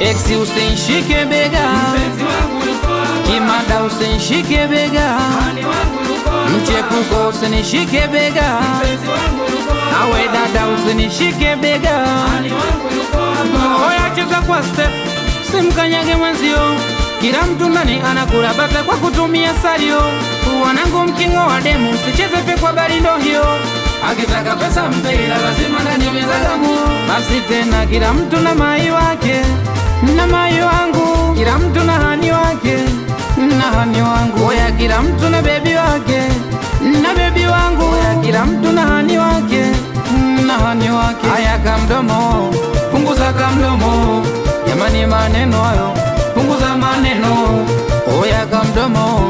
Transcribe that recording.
Exi usinishike bega, kimada usinishike bega, mchepuko usinishike bega, awe dada usinishike bega. Oya cheza kwa step, simkanyage mwenzio, kila mtu ndani anakula bata kwa kutumia salio. Wanangu mkingo wa demu, usicheze pe kwa barindo hiyo, akitaka pesa mpela lazima ndani umezagamu. Basi tena kila mtu na mai wake, na mai wangu, kila mtu na hani wake, na hani wangu. Oya kila mtu na baby wake, na baby wangu. Oya kila mtu na hani wake, na hani wake. Aya kamdomo, punguza kamdomo, jamani maneno hayo, punguza maneno. Oya kamdomo,